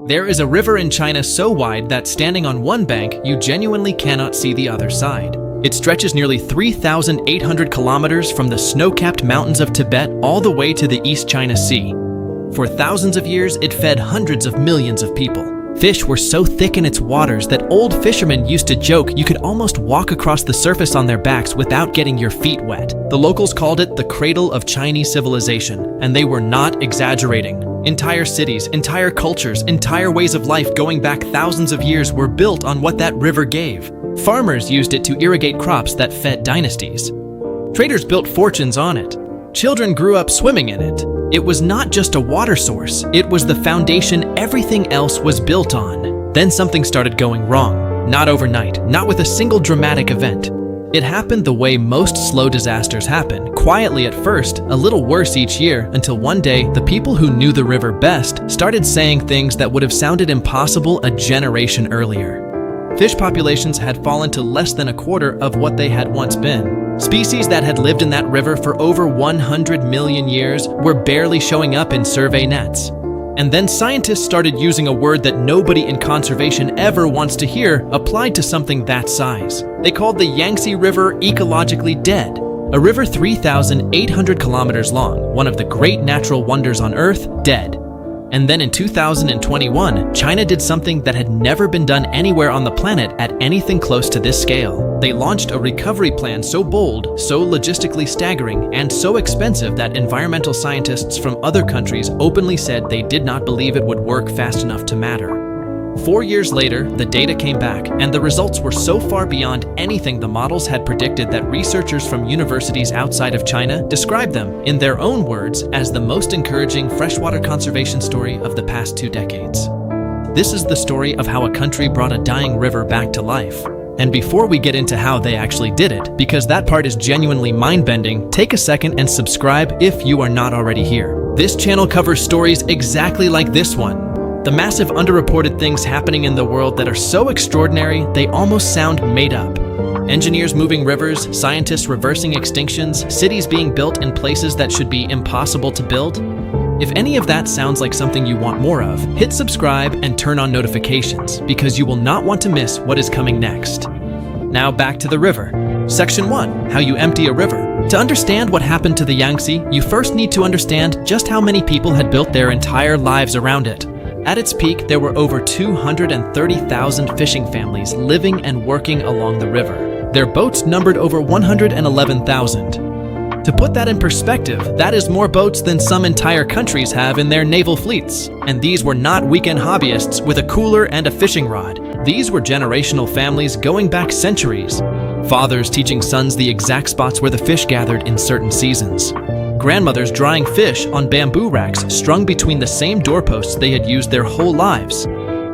There is a river in China so wide that standing on one bank, you genuinely cannot see the other side. It stretches nearly 3,800 kilometers from the snow-capped mountains of Tibet all the way to the East China Sea. For thousands of years, it fed hundreds of millions of people. Fish were so thick in its waters that old fishermen used to joke you could almost walk across the surface on their backs without getting your feet wet. The locals called it the cradle of Chinese civilization, and they were not exaggerating. Entire cities, entire cultures, entire ways of life going back thousands of years were built on what that river gave. Farmers used it to irrigate crops that fed dynasties. Traders built fortunes on it. Children grew up swimming in it. It was not just a water source, it was the foundation everything else was built on. Then something started going wrong. Not overnight, not with a single dramatic event. It happened the way most slow disasters happen, quietly at first, a little worse each year, until one day, the people who knew the river best started saying things that would have sounded impossible a generation earlier. Fish populations had fallen to less than a quarter of what they had once been. Species that had lived in that river for over 100 million years were barely showing up in survey nets. And then scientists started using a word that nobody in conservation ever wants to hear applied to something that size. They called the Yangtze River ecologically dead. A river 3,800 kilometers long, one of the great natural wonders on Earth, dead. And then in 2021, China did something that had never been done anywhere on the planet at anything close to this scale. They launched a recovery plan so bold, so logistically staggering, and so expensive that environmental scientists from other countries openly said they did not believe it would work fast enough to matter. 4 years later, the data came back, and the results were so far beyond anything the models had predicted that researchers from universities outside of China described them, in their own words, as the most encouraging freshwater conservation story of the past 2 decades. This is the story of how a country brought a dying river back to life. And before we get into how they actually did it, because that part is genuinely mind-bending, take a second and subscribe if you are not already here. This channel covers stories exactly like this one. The massive underreported things happening in the world that are so extraordinary, they almost sound made up. Engineers moving rivers, scientists reversing extinctions, cities being built in places that should be impossible to build. If any of that sounds like something you want more of, hit subscribe and turn on notifications, because you will not want to miss what is coming next. Now back to the river. Section 1, how you empty a river. To understand what happened to the Yangtze, you first need to understand just how many people had built their entire lives around it. At its peak, there were over 230,000 fishing families living and working along the river. Their boats numbered over 111,000. To put that in perspective, that is more boats than some entire countries have in their naval fleets. And these were not weekend hobbyists with a cooler and a fishing rod. These were generational families going back centuries. Fathers teaching sons the exact spots where the fish gathered in certain seasons. Grandmothers drying fish on bamboo racks strung between the same doorposts they had used their whole lives.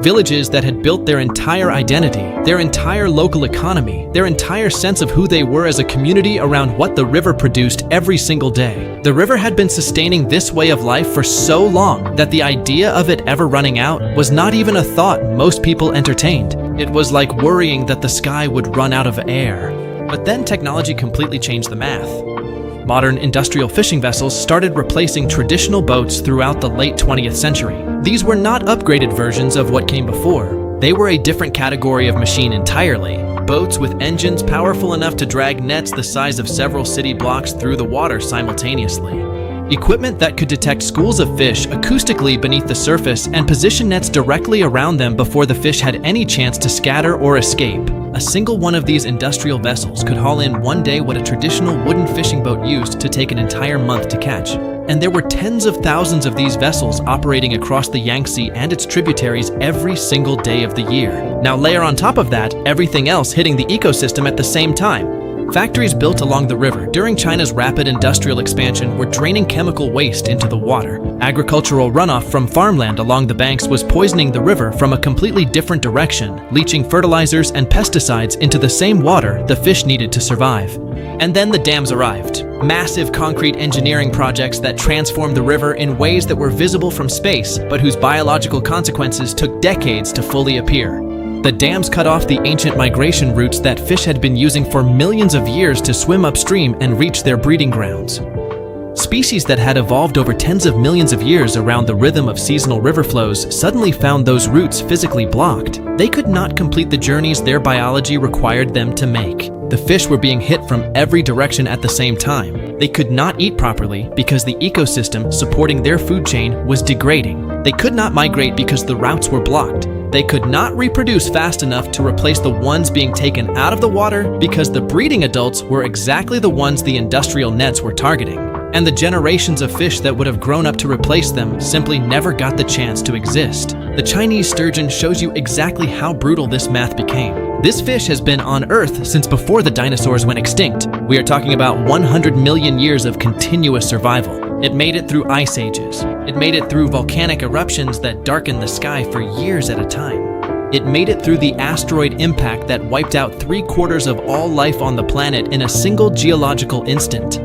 Villages that had built their entire identity, their entire local economy, their entire sense of who they were as a community around what the river produced every single day. The river had been sustaining this way of life for so long that the idea of it ever running out was not even a thought most people entertained. It was like worrying that the sky would run out of air. But then technology completely changed the math. Modern industrial fishing vessels started replacing traditional boats throughout the late 20th century. These were not upgraded versions of what came before. They were a different category of machine entirely. Boats with engines powerful enough to drag nets the size of several city blocks through the water simultaneously. Equipment that could detect schools of fish acoustically beneath the surface and position nets directly around them before the fish had any chance to scatter or escape. A single one of these industrial vessels could haul in one day what a traditional wooden fishing boat used to take an entire month to catch. And there were tens of thousands of these vessels operating across the Yangtze and its tributaries every single day of the year. Now layer on top of that everything else hitting the ecosystem at the same time. Factories built along the river during China's rapid industrial expansion were draining chemical waste into the water. Agricultural runoff from farmland along the banks was poisoning the river from a completely different direction, leaching fertilizers and pesticides into the same water the fish needed to survive. And then the dams arrived. Massive concrete engineering projects that transformed the river in ways that were visible from space, but whose biological consequences took decades to fully appear. The dams cut off the ancient migration routes that fish had been using for millions of years to swim upstream and reach their breeding grounds. Species that had evolved over tens of millions of years around the rhythm of seasonal river flows suddenly found those routes physically blocked. They could not complete the journeys their biology required them to make. The fish were being hit from every direction at the same time. They could not eat properly because the ecosystem supporting their food chain was degrading. They could not migrate because the routes were blocked. They could not reproduce fast enough to replace the ones being taken out of the water because the breeding adults were exactly the ones the industrial nets were targeting. And the generations of fish that would have grown up to replace them simply never got the chance to exist. The Chinese sturgeon shows you exactly how brutal this math became. This fish has been on Earth since before the dinosaurs went extinct. We are talking about 100 million years of continuous survival. It made it through ice ages. It made it through volcanic eruptions that darkened the sky for years at a time. It made it through the asteroid impact that wiped out 3/4 of all life on the planet in a single geological instant.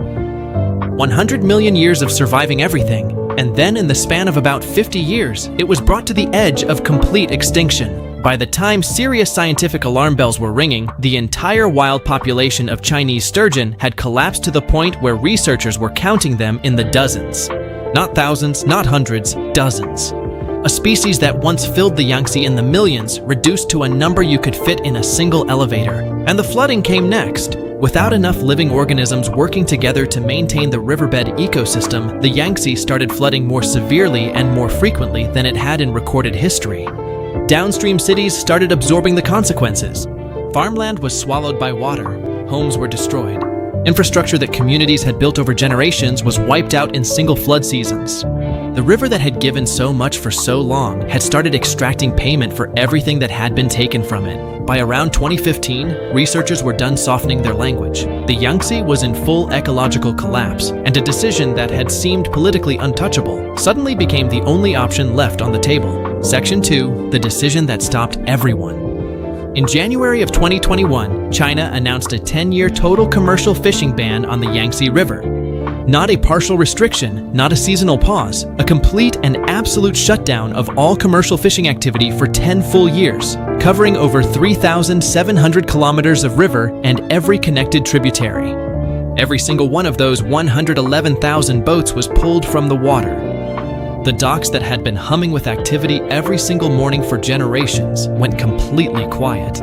100 million years of surviving everything, and then in the span of about 50 years, it was brought to the edge of complete extinction. By the time serious scientific alarm bells were ringing, the entire wild population of Chinese sturgeon had collapsed to the point where researchers were counting them in the dozens. Not thousands, not hundreds, dozens. A species that once filled the Yangtze in the millions reduced to a number you could fit in a single elevator. And the flooding came next. Without enough living organisms working together to maintain the riverbed ecosystem, the Yangtze started flooding more severely and more frequently than it had in recorded history. Downstream cities started absorbing the consequences. Farmland was swallowed by water. Homes were destroyed. Infrastructure that communities had built over generations was wiped out in single flood seasons. The river that had given so much for so long had started extracting payment for everything that had been taken from it. By around 2015, researchers were done softening their language. The Yangtze was in full ecological collapse, and a decision that had seemed politically untouchable suddenly became the only option left on the table. Section 2, the decision that stopped everyone. In January of 2021, China announced a 10-year total commercial fishing ban on the Yangtze River. Not a partial restriction, not a seasonal pause, a complete and absolute shutdown of all commercial fishing activity for 10 full years, covering over 3,700 kilometers of river and every connected tributary. Every single one of those 111,000 boats was pulled from the water. The docks that had been humming with activity every single morning for generations went completely quiet.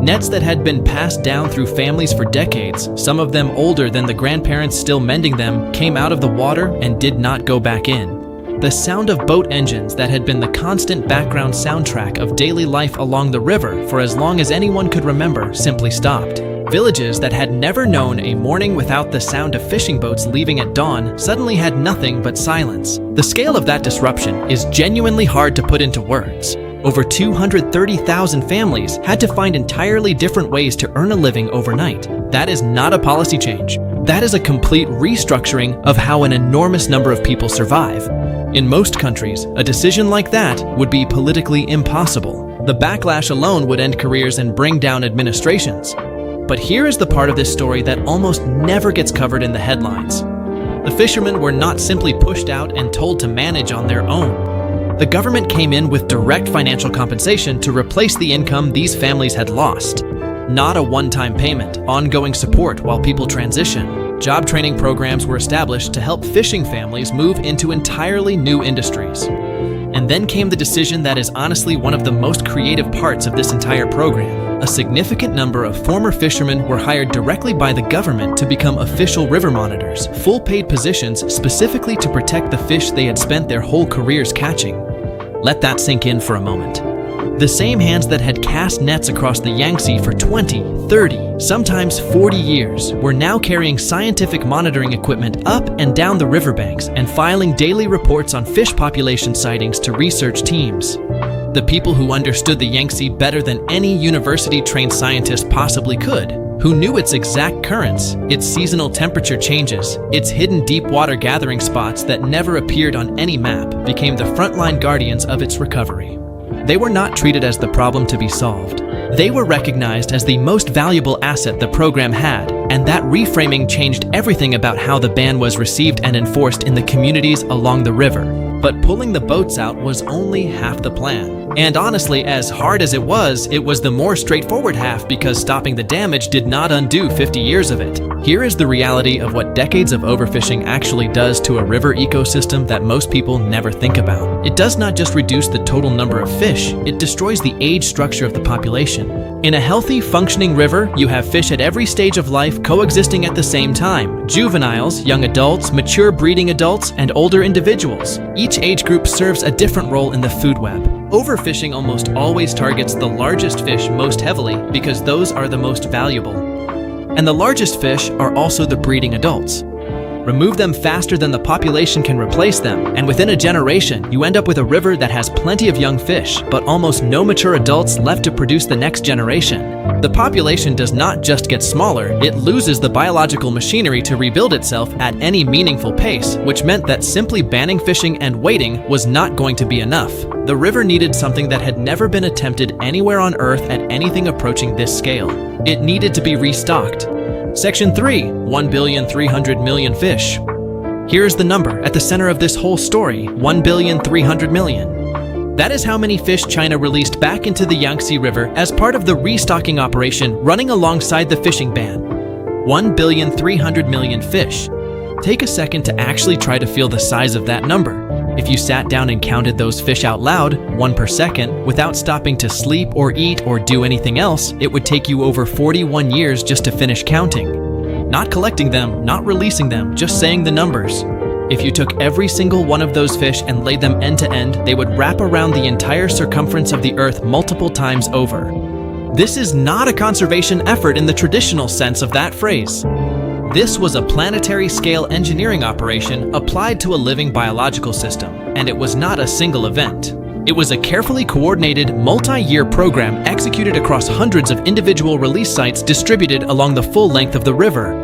Nets that had been passed down through families for decades, some of them older than the grandparents still mending them, came out of the water and did not go back in. The sound of boat engines that had been the constant background soundtrack of daily life along the river for as long as anyone could remember simply stopped. Villages that had never known a morning without the sound of fishing boats leaving at dawn suddenly had nothing but silence. The scale of that disruption is genuinely hard to put into words. Over 230,000 families had to find entirely different ways to earn a living overnight. That is not a policy change. That is a complete restructuring of how an enormous number of people survive. In most countries, a decision like that would be politically impossible. The backlash alone would end careers and bring down administrations. But here is the part of this story that almost never gets covered in the headlines. The fishermen were not simply pushed out and told to manage on their own. The government came in with direct financial compensation to replace the income these families had lost. Not a one-time payment, ongoing support while people transition. Job training programs were established to help fishing families move into entirely new industries. And then came the decision that is honestly one of the most creative parts of this entire program. A significant number of former fishermen were hired directly by the government to become official river monitors, full paid positions specifically to protect the fish they had spent their whole careers catching. Let that sink in for a moment. The same hands that had cast nets across the Yangtze for 20, 30, sometimes 40 years were now carrying scientific monitoring equipment up and down the riverbanks and filing daily reports on fish population sightings to research teams. The people who understood the Yangtze better than any university-trained scientist possibly could, who knew its exact currents, its seasonal temperature changes, its hidden deep water gathering spots that never appeared on any map, became the frontline guardians of its recovery. They were not treated as the problem to be solved. They were recognized as the most valuable asset the program had, and that reframing changed everything about how the ban was received and enforced in the communities along the river. but pulling the boats out was only half the plan. And honestly, as hard as it was the more straightforward half because stopping the damage did not undo 50 years of it. Here is the reality of what decades of overfishing actually does to a river ecosystem that most people never think about. It does not just reduce the total number of fish, it destroys the age structure of the population. In a healthy, functioning river, you have fish at every stage of life coexisting at the same time: juveniles, young adults, mature breeding adults, and older individuals. Each age group serves a different role in the food web. Overfishing almost always targets the largest fish most heavily because those are the most valuable. And the largest fish are also the breeding adults. Remove them faster than the population can replace them, and within a generation, you end up with a river that has plenty of young fish, but almost no mature adults left to produce the next generation. The population does not just get smaller, it loses the biological machinery to rebuild itself at any meaningful pace, which meant that simply banning fishing and waiting was not going to be enough. The river needed something that had never been attempted anywhere on Earth at anything approaching this scale. It needed to be restocked. Section 3, 1,300,000,000 fish. Here's the number at the center of this whole story, 1,300,000,000. That is how many fish China released back into the Yangtze River as part of the restocking operation running alongside the fishing ban. 1,300,000,000 fish. Take a second to actually try to feel the size of that number. If you sat down and counted those fish out loud, 1 per second, without stopping to sleep or eat or do anything else, it would take you over 41 years just to finish counting. Not collecting them, not releasing them, just saying the numbers. If you took every single one of those fish and laid them end to end, they would wrap around the entire circumference of the Earth multiple times over. This is not a conservation effort in the traditional sense of that phrase. This was a planetary-scale engineering operation applied to a living biological system, and it was not a single event. It was a carefully coordinated, multi-year program executed across hundreds of individual release sites distributed along the full length of the river.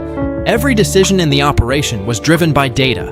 Every decision in the operation was driven by data.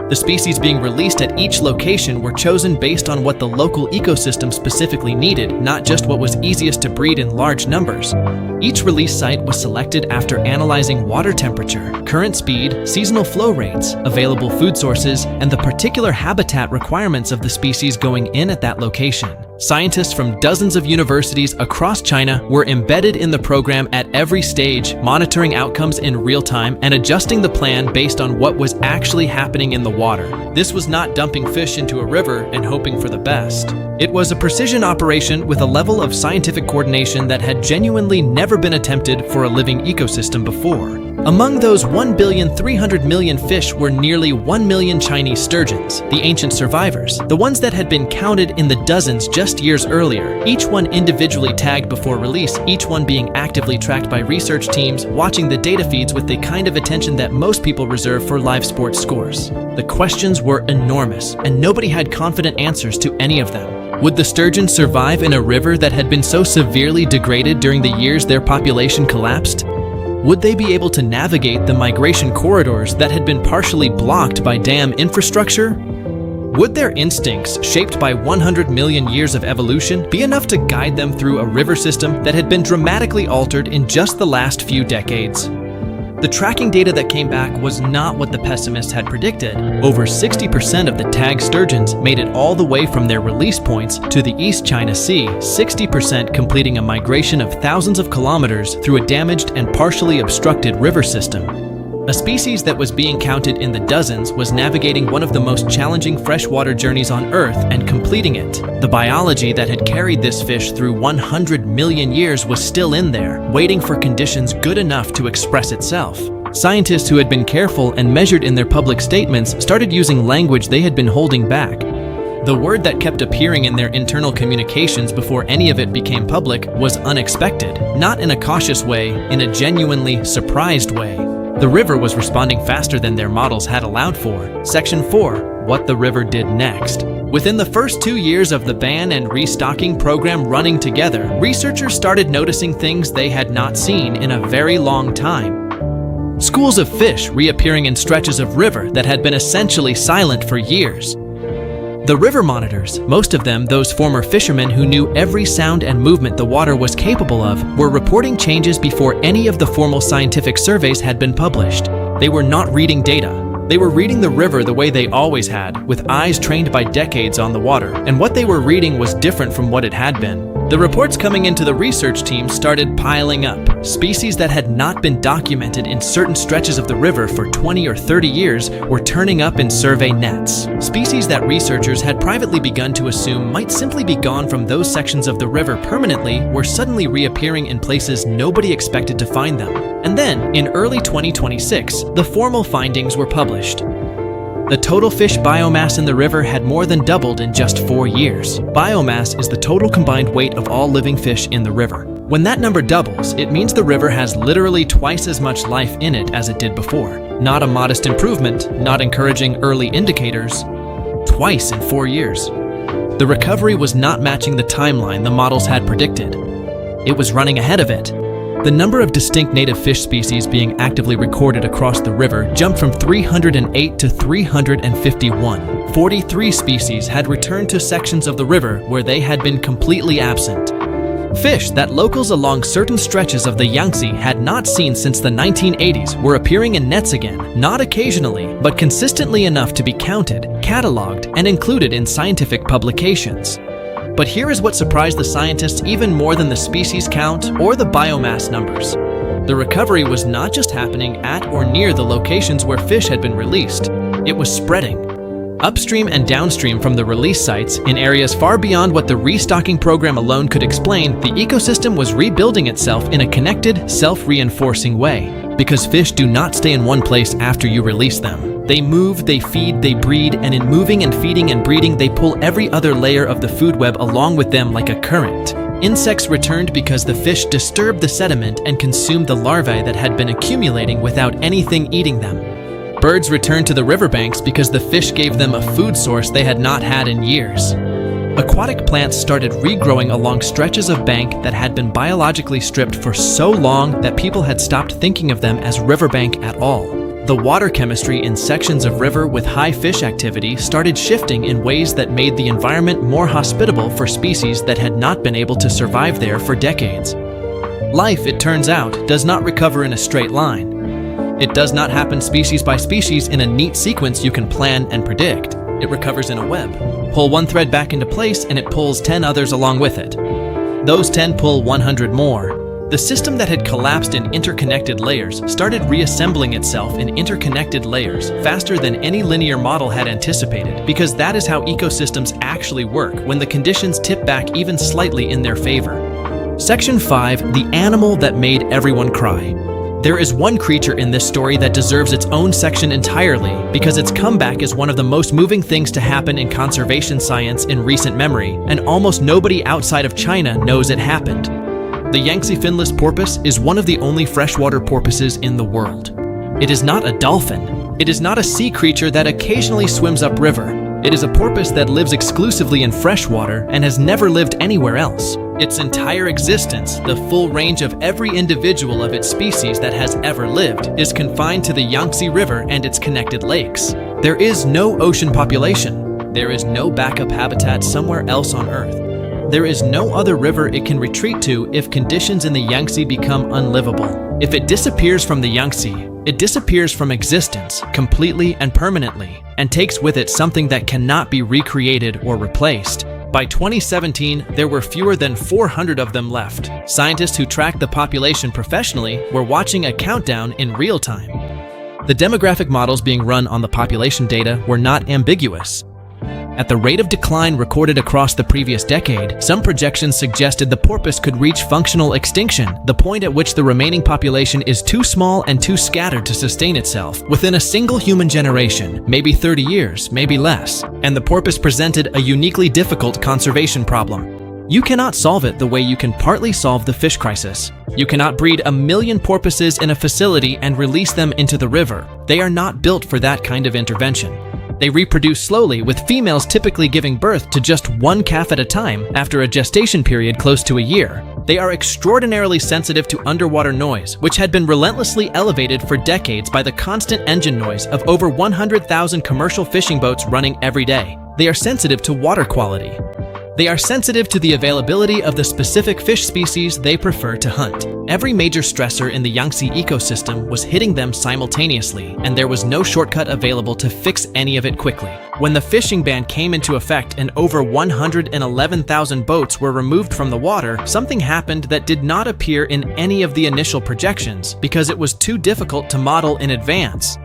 The species being released at each location were chosen based on what the local ecosystem specifically needed, not just what was easiest to breed in large numbers. Each release site was selected after analyzing water temperature, current speed, seasonal flow rates, available food sources, and the particular habitat requirements of the species going in at that location. Scientists from dozens of universities across China were embedded in the program at every stage, monitoring outcomes in real time and adjusting the plan based on what was actually happening in the water. This was not dumping fish into a river and hoping for the best. It was a precision operation with a level of scientific coordination that had genuinely never been attempted for a living ecosystem before. Among those 1,300,000,000 fish were nearly 1 million Chinese sturgeons, the ancient survivors, the ones that had been counted in the dozens just years earlier, each one individually tagged before release, each one being actively tracked by research teams, watching the data feeds with the kind of attention that most people reserve for live sports scores. The questions were enormous, and nobody had confident answers to any of them. Would the sturgeon survive in a river that had been so severely degraded during the years their population collapsed? Would they be able to navigate the migration corridors that had been partially blocked by dam infrastructure? Would their instincts, shaped by 100 million years of evolution, be enough to guide them through a river system that had been dramatically altered in just the last few decades? The tracking data that came back was not what the pessimists had predicted. Over 60% of the tagged sturgeons made it all the way from their release points to the East China Sea, 60% completing a migration of thousands of kilometers through a damaged and partially obstructed river system. A species that was being counted in the dozens was navigating one of the most challenging freshwater journeys on Earth and completing it. The biology that had carried this fish through 100 million years was still in there, waiting for conditions good enough to express itself. Scientists who had been careful and measured in their public statements started using language they had been holding back. The word that kept appearing in their internal communications before any of it became public was unexpected, not in a cautious way, in a genuinely surprised way. The river was responding faster than their models had allowed for. Section 4, what the river did next. Within the first 2 years of the ban and restocking program running together, researchers started noticing things they had not seen in a very long time. Schools of fish reappearing in stretches of river that had been essentially silent for years. The river monitors, most of them those former fishermen who knew every sound and movement the water was capable of, were reporting changes before any of the formal scientific surveys had been published. They were not reading data. They were reading the river the way they always had, with eyes trained by decades on the water, and what they were reading was different from what it had been. The reports coming into the research team started piling up. Species that had not been documented in certain stretches of the river for 20 or 30 years were turning up in survey nets. Species that researchers had privately begun to assume might simply be gone from those sections of the river permanently were suddenly reappearing in places nobody expected to find them. And then, in early 2026, the formal findings were published. The total fish biomass in the river had more than doubled in just 4 years. Biomass is the total combined weight of all living fish in the river. When that number doubles, it means the river has literally twice as much life in it as it did before. Not a modest improvement, not encouraging early indicators. Twice in 4 years. The recovery was not matching the timeline the models had predicted. It was running ahead of it. The number of distinct native fish species being actively recorded across the river jumped from 308 to 351. 43 species had returned to sections of the river where they had been completely absent. Fish that locals along certain stretches of the Yangtze had not seen since the 1980s were appearing in nets again, not occasionally, but consistently enough to be counted, cataloged, and included in scientific publications. But here is what surprised the scientists even more than the species count or the biomass numbers. The recovery was not just happening at or near the locations where fish had been released, it was spreading. Upstream and downstream from the release sites, in areas far beyond what the restocking program alone could explain, the ecosystem was rebuilding itself in a connected, self-reinforcing way. Because fish do not stay in one place after you release them. They move, they feed, they breed, and in moving and feeding and breeding, they pull every other layer of the food web along with them like a current. Insects returned because the fish disturbed the sediment and consumed the larvae that had been accumulating without anything eating them. Birds returned to the riverbanks because the fish gave them a food source they had not had in years. Aquatic plants started regrowing along stretches of bank that had been biologically stripped for so long that people had stopped thinking of them as riverbank at all. The water chemistry in sections of river with high fish activity started shifting in ways that made the environment more hospitable for species that had not been able to survive there for decades. Life, it turns out, does not recover in a straight line. It does not happen species by species in a neat sequence you can plan and predict. It recovers in a web. Pull one thread back into place and it pulls 10 others along with it. Those 10 pull 100 more. The system that had collapsed in interconnected layers started reassembling itself in interconnected layers faster than any linear model had anticipated, because that is how ecosystems actually work when the conditions tip back even slightly in their favor. Section 5, the animal that made everyone cry. There is one creature in this story that deserves its own section entirely because its comeback is one of the most moving things to happen in conservation science in recent memory, and almost nobody outside of China knows it happened. The Yangtze finless porpoise is one of the only freshwater porpoises in the world. It is not a dolphin. It is not a sea creature that occasionally swims upriver. It is a porpoise that lives exclusively in freshwater and has never lived anywhere else. Its entire existence, the full range of every individual of its species that has ever lived, is confined to the Yangtze River and its connected lakes. There is no ocean population. There is no backup habitat somewhere else on Earth. There is no other river it can retreat to if conditions in the Yangtze become unlivable. If it disappears from the Yangtze, it disappears from existence completely and permanently, and takes with it something that cannot be recreated or replaced. By 2017, there were fewer than 400 of them left. Scientists who tracked the population professionally were watching a countdown in real time. The demographic models being run on the population data were not ambiguous. At the rate of decline recorded across the previous decade, some projections suggested the porpoise could reach functional extinction, the point at which the remaining population is too small and too scattered to sustain itself, within a single human generation, maybe 30 years, maybe less. And the porpoise presented a uniquely difficult conservation problem. You cannot solve it the way you can partly solve the fish crisis. You cannot breed 1 million porpoises in a facility and release them into the river. They are not built for that kind of intervention. They reproduce slowly, with females typically giving birth to just one calf at a time after a gestation period close to a year. They are extraordinarily sensitive to underwater noise, which had been relentlessly elevated for decades by the constant engine noise of over 100,000 commercial fishing boats running every day. They are sensitive to water quality. They are sensitive to the availability of the specific fish species they prefer to hunt. Every major stressor in the Yangtze ecosystem was hitting them simultaneously, and there was no shortcut available to fix any of it quickly. When the fishing ban came into effect and over 111,000 boats were removed from the water, something happened that did not appear in any of the initial projections because it was too difficult to model in advance.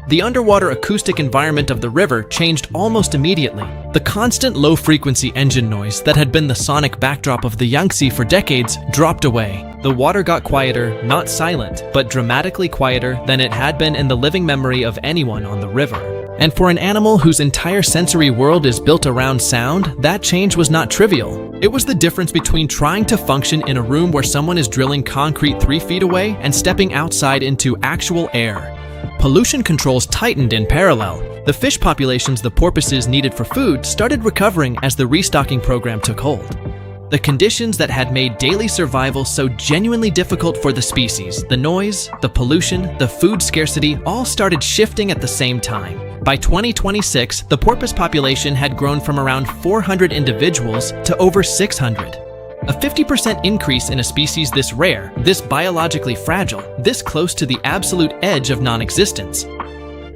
The underwater acoustic environment of the river changed almost immediately. The constant low-frequency engine noise that had been the sonic backdrop of the Yangtze for decades dropped away. The water got quieter, not silent, but dramatically quieter than it had been in the living memory of anyone on the river. And for an animal whose entire sensory world is built around sound, that change was not trivial. It was the difference between trying to function in a room where someone is drilling concrete 3 feet away and stepping outside into actual air. Pollution controls tightened in parallel. The fish populations the porpoises needed for food started recovering as the restocking program took hold. The conditions that had made daily survival so genuinely difficult for the species, the noise, the pollution, the food scarcity, all started shifting at the same time. By 2026, the porpoise population had grown from around 400 individuals to over 600. A 50% increase in a species this rare, this biologically fragile, this close to the absolute edge of non-existence.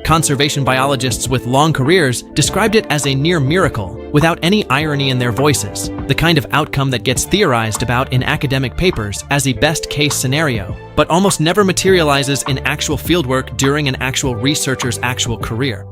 Conservation biologists with long careers described it as a near miracle, without any irony in their voices, the kind of outcome that gets theorized about in academic papers as a best-case scenario, but almost never materializes in actual fieldwork during an actual researcher's actual career.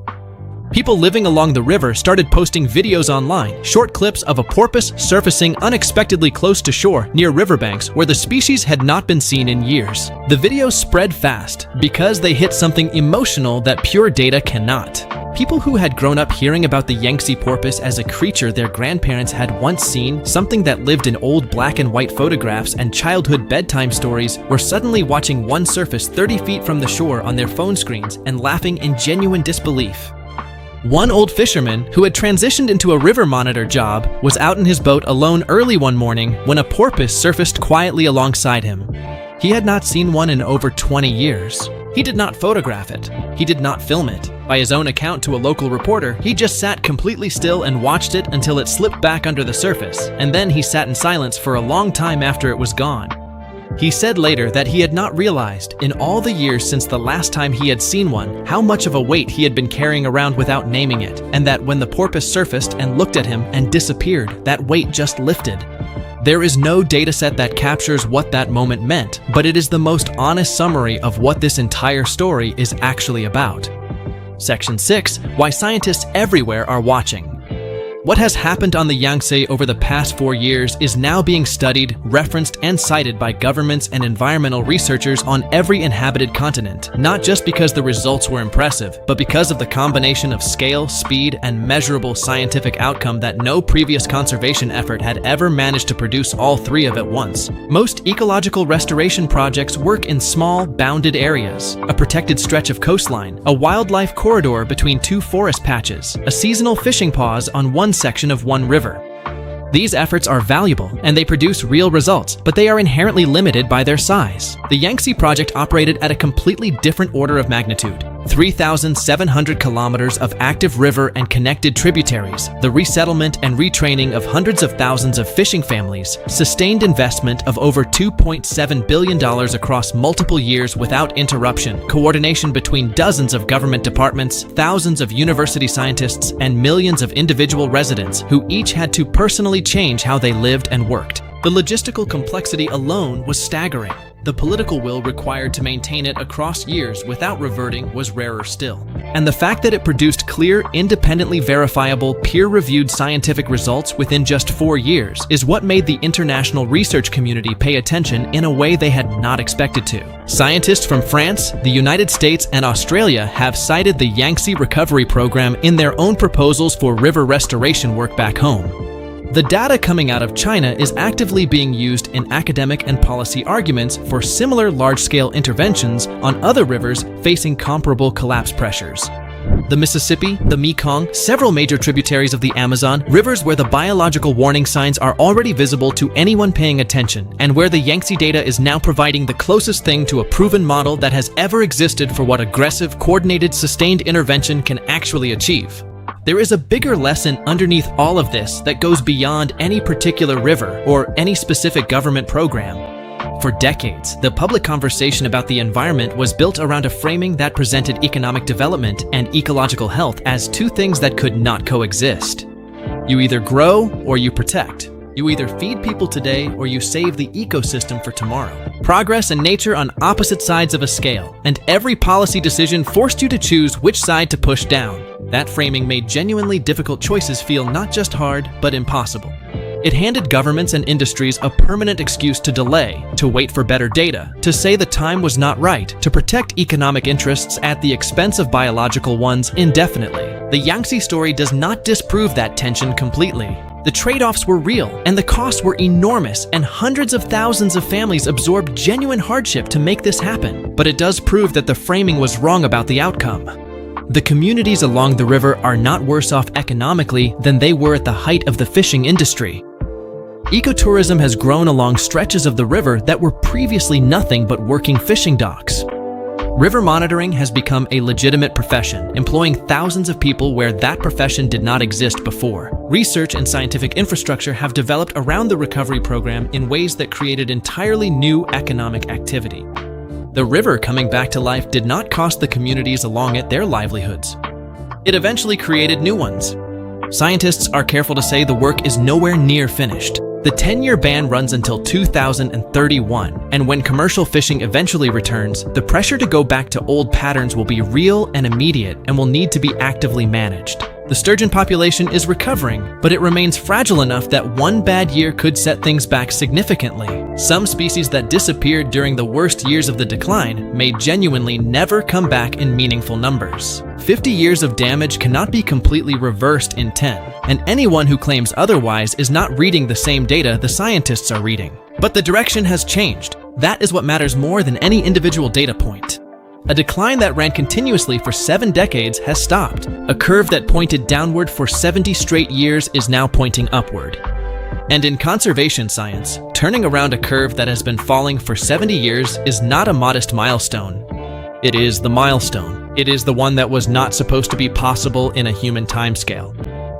People living along the river started posting videos online, short clips of a porpoise surfacing unexpectedly close to shore near riverbanks where the species had not been seen in years. The videos spread fast because they hit something emotional that pure data cannot. People who had grown up hearing about the Yangtze porpoise as a creature their grandparents had once seen, something that lived in old black and white photographs and childhood bedtime stories, were suddenly watching one surface 30 feet from the shore on their phone screens and laughing in genuine disbelief. One old fisherman, who had transitioned into a river monitor job, was out in his boat alone early one morning when a porpoise surfaced quietly alongside him. He had not seen one in over 20 years. He did not photograph it. He did not film it. By his own account to a local reporter, he just sat completely still and watched it until it slipped back under the surface, and then he sat in silence for a long time after it was gone. He said later that he had not realized, in all the years since the last time he had seen one, how much of a weight he had been carrying around without naming it, and that when the porpoise surfaced and looked at him and disappeared, that weight just lifted. There is no dataset that captures what that moment meant, but it is the most honest summary of what this entire story is actually about. Section 6: Why scientists everywhere are watching. What has happened on the Yangtze over the past 4 years is now being studied, referenced, and cited by governments and environmental researchers on every inhabited continent, not just because the results were impressive, but because of the combination of scale, speed, and measurable scientific outcome that no previous conservation effort had ever managed to produce all three of at once. Most ecological restoration projects work in small, bounded areas, a protected stretch of coastline, a wildlife corridor between 2 forest patches, a seasonal fishing pause on one section of one river. These efforts are valuable and they produce real results, but they are inherently limited by their size. The Yangtze project operated at a completely different order of magnitude. 3,700 kilometers of active river and connected tributaries, the resettlement and retraining of hundreds of thousands of fishing families, sustained investment of over $2.7 billion across multiple years without interruption, coordination between dozens of government departments, thousands of university scientists, and millions of individual residents who each had to personally change how they lived and worked. The logistical complexity alone was staggering. The political will required to maintain it across years without reverting was rarer still. And the fact that it produced clear, independently verifiable, peer-reviewed scientific results within just 4 years is what made the international research community pay attention in a way they had not expected to. Scientists from France, the United States, and Australia have cited the Yangtze Recovery Program in their own proposals for river restoration work back home. The data coming out of China is actively being used in academic and policy arguments for similar large-scale interventions on other rivers facing comparable collapse pressures. The Mississippi, the Mekong, several major tributaries of the Amazon, rivers where the biological warning signs are already visible to anyone paying attention, and where the Yangtze data is now providing the closest thing to a proven model that has ever existed for what aggressive, coordinated, sustained intervention can actually achieve. There is a bigger lesson underneath all of this that goes beyond any particular river or any specific government program. For decades, the public conversation about the environment was built around a framing that presented economic development and ecological health as two things that could not coexist. You either grow or you protect. You either feed people today or you save the ecosystem for tomorrow. Progress and nature on opposite sides of a scale, and every policy decision forced you to choose which side to push down. That framing made genuinely difficult choices feel not just hard, but impossible. It handed governments and industries a permanent excuse to delay, to wait for better data, to say the time was not right, to protect economic interests at the expense of biological ones indefinitely. The Yangtze story does not disprove that tension completely. The trade-offs were real, and the costs were enormous, and hundreds of thousands of families absorbed genuine hardship to make this happen. But it does prove that the framing was wrong about the outcome. The communities along the river are not worse off economically than they were at the height of the fishing industry. Ecotourism has grown along stretches of the river that were previously nothing but working fishing docks. River monitoring has become a legitimate profession, employing thousands of people where that profession did not exist before. Research and scientific infrastructure have developed around the recovery program in ways that created entirely new economic activity. The river coming back to life did not cost the communities along it their livelihoods. It eventually created new ones. Scientists are careful to say the work is nowhere near finished. The 10-year ban runs until 2031, and when commercial fishing eventually returns, the pressure to go back to old patterns will be real and immediate and will need to be actively managed. The sturgeon population is recovering, but it remains fragile enough that one bad year could set things back significantly. Some species that disappeared during the worst years of the decline may genuinely never come back in meaningful numbers. 50 years of damage cannot be completely reversed in 10, and anyone who claims otherwise is not reading the same data the scientists are reading. But the direction has changed. That is what matters more than any individual data point. A decline that ran continuously for 7 decades has stopped. A curve that pointed downward for 70 straight years is now pointing upward. And in conservation science, turning around a curve that has been falling for 70 years is not a modest milestone. It is the milestone. It is the one that was not supposed to be possible in a human timescale.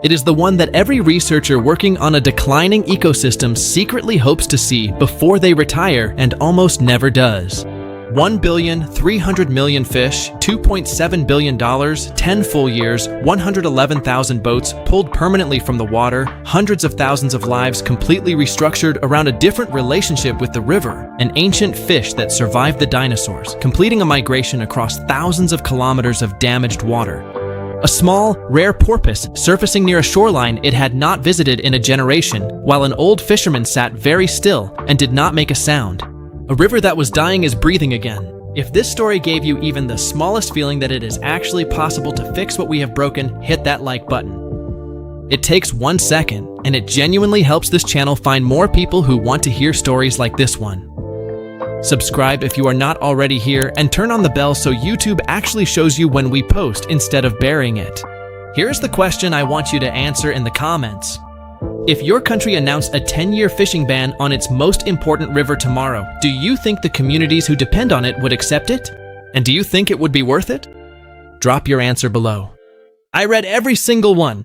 It is the one that every researcher working on a declining ecosystem secretly hopes to see before they retire and almost never does. 1,300,000,000 fish, $2.7 billion, 10 full years, 111,000 boats pulled permanently from the water, hundreds of thousands of lives completely restructured around a different relationship with the river, an ancient fish that survived the dinosaurs, completing a migration across thousands of kilometers of damaged water. A small, rare porpoise surfacing near a shoreline it had not visited in a generation, while an old fisherman sat very still and did not make a sound. A river that was dying is breathing again. If this story gave you even the smallest feeling that it is actually possible to fix what we have broken, hit that like button. It takes 1 second, and it genuinely helps this channel find more people who want to hear stories like this one. Subscribe if you are not already here, and turn on the bell so YouTube actually shows you when we post instead of burying it. Here's the question I want you to answer in the comments. If your country announced a 10-year fishing ban on its most important river tomorrow, do you think the communities who depend on it would accept it? And do you think it would be worth it? Drop your answer below. I read every single one.